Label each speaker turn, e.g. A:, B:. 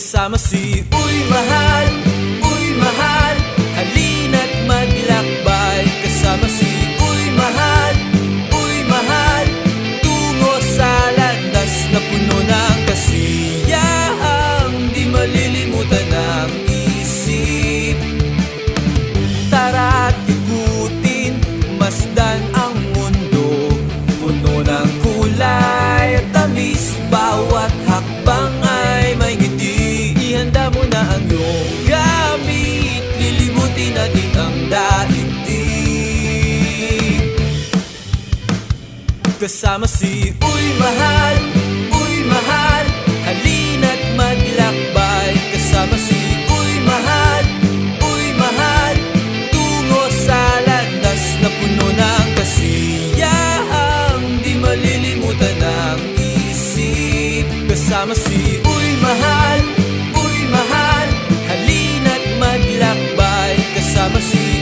A: Kasama si Uy Mahal, halina't maglakbay. Kasama si Uy Mahal, tungo sa landas na puno ng kasiyahang di malilimutan ng isip. Tara't ikutin, masdan ang mundo, puno ng kulay at tamis. Bawat hakbang ay may ngiti. Ihanda mo na ang iyong gamit, lilibutin natin ang daigdig. Kasama si Uy Mahal, halina't maglakbay. Kasama si Uy Mahal, tungo sa landas na puno ng kasiyahang di malilimutan ng isip. Kasama si Uy Mahal, halina't maglakbay. Kasama si